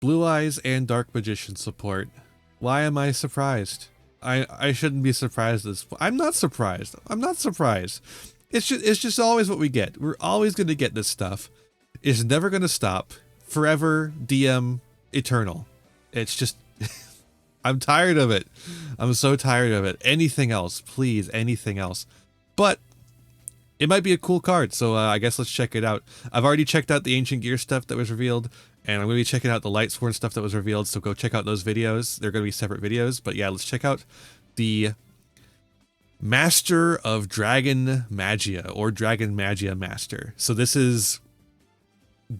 Blue Eyes and Dark Magician support. Why am I surprised? I shouldn't be surprised at this. I'm not surprised. I'm not surprised. It's just always what we get. We're always going to get this stuff. It's never going to stop. Forever, DM, eternal. It's just, I'm tired of it. I'm so tired of it. Anything else, please, anything else. But it might be a cool card, so I guess let's check it out. I've already checked out the Ancient Gear stuff that was revealed, and I'm going to be checking out the Lightsworn stuff that was revealed, so go check out those videos. They're going to be separate videos, but yeah, let's check out the Master of Dragon Magia, or Dragon Magia Master. So this is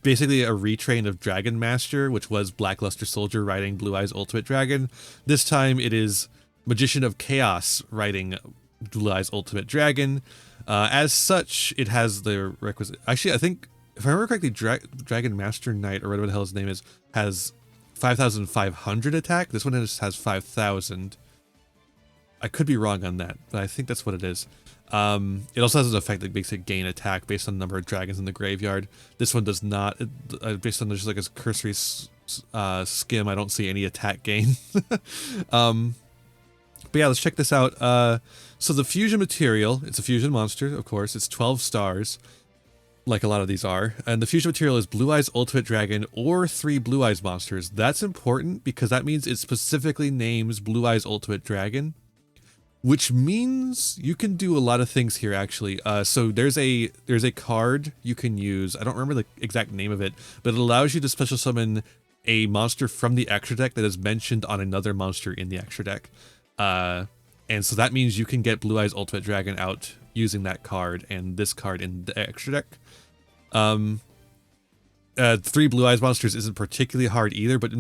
basically a retrain of Dragon Master, which was Blackluster Soldier riding Blue Eyes Ultimate Dragon. This time it is Magician of Chaos riding Blue Eyes Ultimate Dragon. As such, it has the requisite... Actually, I think, if I remember correctly, Dragon Master Knight, or whatever the hell his name is, has 5,500 attack. This one just has 5,000. I could be wrong on that, but I think that's what it is. It also has an effect that makes it gain attack based on the number of dragons in the graveyard. This one does not. Based on just like a cursory skim, I don't see any attack gain. But yeah, let's check this out. So the fusion material, it's a fusion monster, of course. It's 12 stars, like a lot of these are. And the fusion material is Blue Eyes Ultimate Dragon or 3 Blue Eyes monsters. That's important because that means it specifically names Blue Eyes Ultimate Dragon, which means you can do a lot of things here, actually. So there's a card you can use. I don't remember the exact name of it, but it allows you to special summon a monster from the extra deck that is mentioned on another monster in the extra deck. And so that means you can get Blue Eyes Ultimate Dragon out using that card and this card in the extra deck. 3 Blue Eyes monsters isn't particularly hard either, but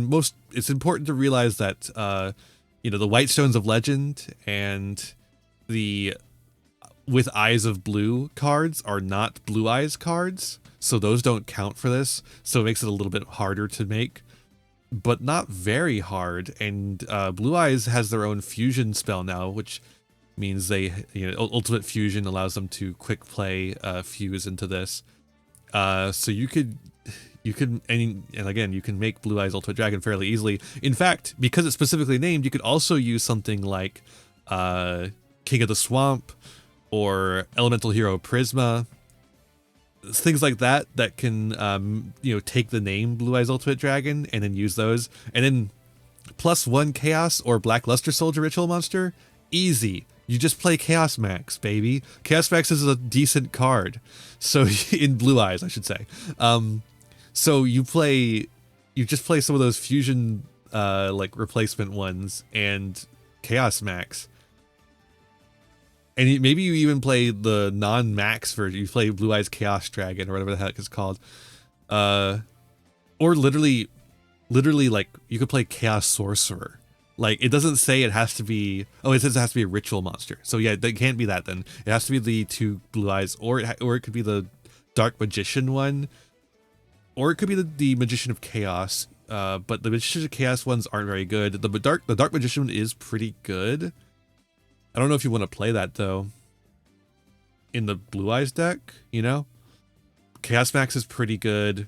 it's important to realize that you know, the White Stones of Legend and the With Eyes of Blue cards are not Blue Eyes cards, so those don't count for this, so it makes it a little bit harder to make, but not very hard. And Blue Eyes has their own fusion spell now, which means they, you know, Ultimate Fusion allows them to quick play fuse into this. So you could, and again, you can make Blue Eyes Ultimate Dragon fairly easily. In fact, because it's specifically named, you could also use something like King of the Swamp or Elemental Hero Prisma, things like that that can you know, take the name Blue Eyes Ultimate Dragon and then use those, and then +1 Chaos or Blackluster Soldier Ritual Monster, easy. You just play Chaos Max, baby. Chaos Max is a decent card, so in Blue Eyes, I should say. So you just play some of those fusion like replacement ones and Chaos Max. And maybe you even play the non-max version. You play Blue Eyes Chaos Dragon or whatever the heck it's called. Or literally like you could play Chaos Sorcerer. Like, it doesn't say it has to be, oh, it says it has to be a ritual monster. So yeah, it can't be that then. It has to be the 2 Blue Eyes, or it could be the Dark Magician one, or it could be the Magician of Chaos. But the Magician of Chaos ones aren't very good. The Dark Magician one is pretty good. I don't know if you want to play that though in the Blue Eyes deck, you know? Chaos Max is pretty good.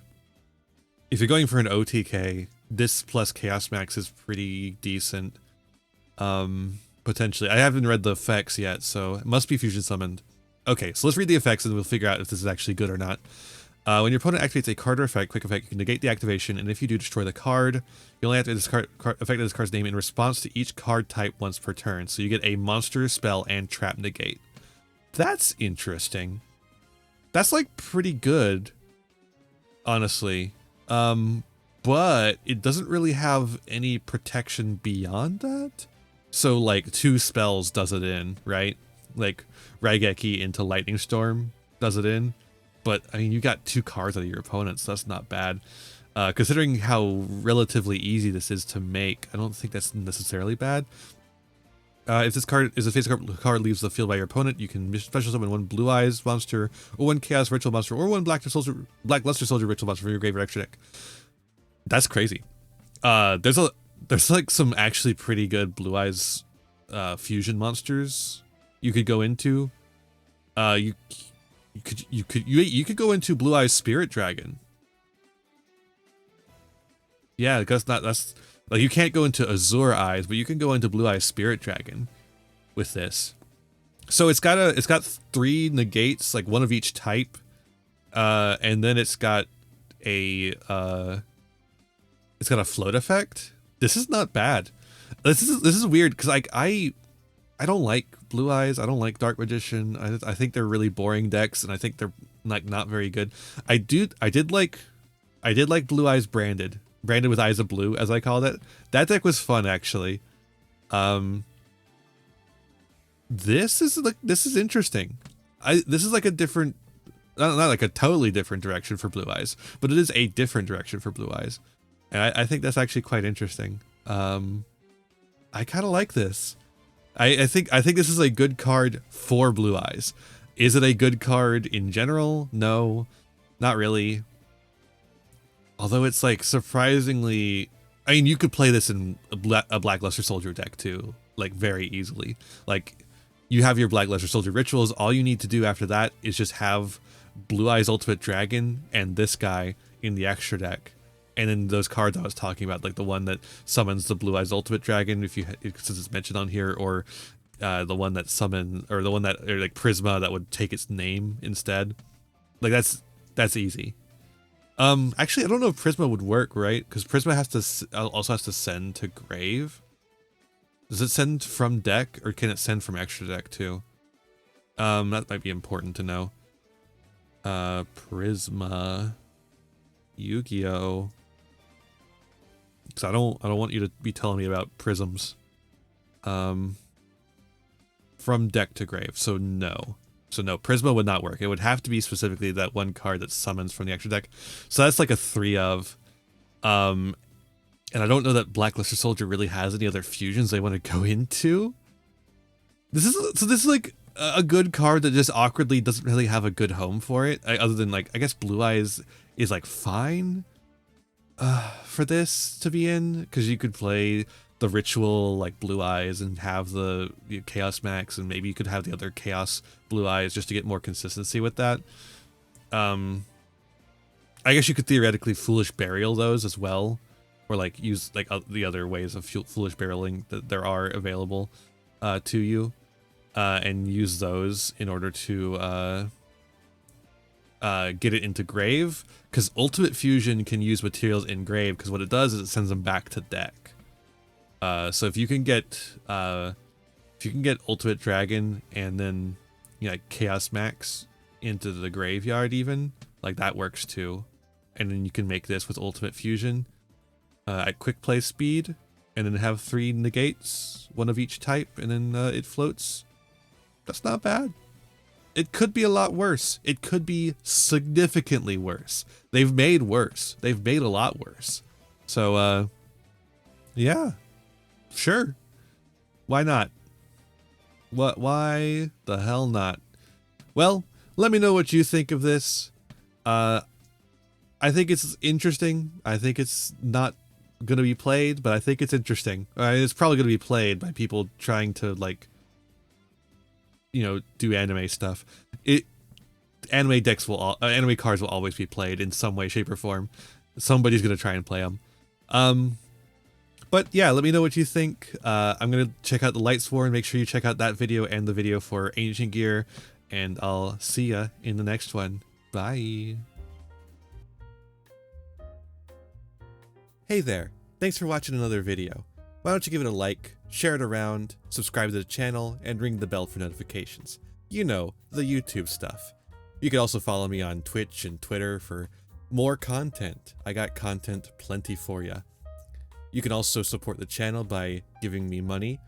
If you're going for an OTK, this plus Chaos Max is pretty decent. Potentially. I haven't read the effects yet, so it must be fusion summoned. Okay, so let's read the effects and we'll figure out if this is actually good or not. When your opponent activates a card or effect, quick effect, you can negate the activation, and if you do, destroy the card. You only activate this effect of this card's name in response to each card type once per turn, so you get a monster, spell, and trap negate. That's interesting. That's like pretty good, honestly. But it doesn't really have any protection beyond that. So like 2 spells does it in, right? Like Raigeki into Lightning Storm does it in. But I mean, you got 2 cards out of your opponents, so that's not bad. Considering how relatively easy this is to make, I don't think that's necessarily bad. If this card is a face card leaves the field by your opponent, you can special summon 1 Blue Eyes monster, or 1 Chaos Ritual monster, or 1 Blackluster Soldier Ritual monster from your graveyard extra deck. That's crazy. There's like some actually pretty good Blue Eyes fusion monsters you could go into. You could go into Blue Eyes Spirit Dragon. Yeah, because that's like you can't go into Azure Eyes, but you can go into Blue Eyes Spirit Dragon with this. So it's got 3 negates, like one of each type, and then it's got a float effect. This is not bad. This is weird because like I don't like Blue Eyes. I don't like Dark Magician. I think they're really boring decks, and I think they're like not very good. I did like Blue Eyes branded with Eyes of Blue, as I called it. That deck was fun actually. This is interesting. This is like a different, not like a totally different direction for Blue Eyes, but it is a different direction for Blue Eyes, and I think that's actually quite interesting. I kind of like this. I think this is a good card for Blue Eyes. Is it a good card in general? No, not really. Although it's like surprisingly, I mean, you could play this in a Blackluster Soldier deck too, like very easily. Like you have your Blackluster Soldier rituals. All you need to do after that is just have Blue Eyes Ultimate Dragon and this guy in the extra deck. And then those cards I was talking about, like the one that summons the Blue Eyes Ultimate Dragon, since it's mentioned on here, or the one that or like Prisma that would take its name instead. Like that's easy. Actually, I don't know if Prisma would work, right? Because Prisma also has to send to grave. Does it send from deck, or can it send from extra deck too? That might be important to know. Prisma, Yu-Gi-Oh. Because I don't want you to be telling me about prisms. From deck to grave, so no. So no, Prisma would not work. It would have to be specifically that one card that summons from the extra deck. So that's like a 3 of. And I don't know that Blackluster Soldier really has any other fusions they want to go into. This is like a good card that just awkwardly doesn't really have a good home for it. Other than like, I guess Blue Eyes is like fine for this to be in, because you could play the ritual like Blue Eyes and have the Chaos Max, and maybe you could have the other Chaos Blue Eyes just to get more consistency with that. I guess you could theoretically Foolish Burial those as well, or like use like the other ways of Foolish Burialing that there are available to you, and use those in order to get it into grave, because Ultimate Fusion can use materials in grave, because what it does is it sends them back to deck. So if you can get Ultimate Dragon and then like Chaos Max into the graveyard, even like that works too, and then you can make this with Ultimate Fusion at quick play speed, and then have 3 negates, one of each type, and then it floats. That's not bad. It could be a lot worse. It could be significantly worse. They've made worse. They've made a lot worse. So yeah. Sure. Why not? Why the hell not? Well, let me know what you think of this. I think it's interesting. I think it's not going to be played, but I think it's interesting. It's probably going to be played by people trying to, like, do anime stuff. Anime cards will always be played in some way, shape, or form. Somebody's going to try and play them. But yeah, let me know what you think. I'm going to check out the Light Sworn. Make sure you check out that video and the video for Ancient Gear. And I'll see ya in the next one. Bye. Hey there. Thanks for watching another video. Why don't you give it a like, share it around, subscribe to the channel, and ring the bell for notifications. You know, the YouTube stuff. You can also follow me on Twitch and Twitter for more content. I got content plenty for ya. You can also support the channel by giving me money.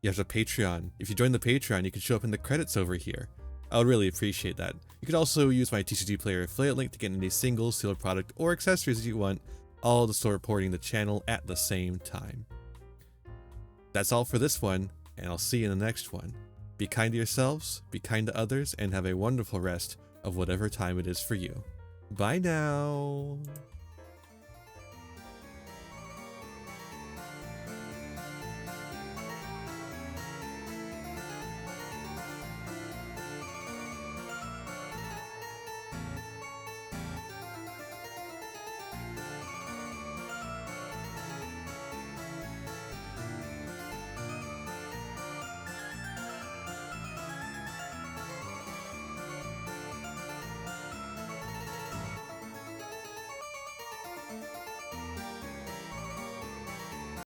You have a Patreon. If you join the Patreon, you can show up in the credits over here. I would really appreciate that. You could also use my TCG Player affiliate link to get any single, sealed product, or accessories you want, all to start supporting the channel at the same time. That's all for this one, and I'll see you in the next one. Be kind to yourselves, be kind to others, and have a wonderful rest of whatever time it is for you. Bye now!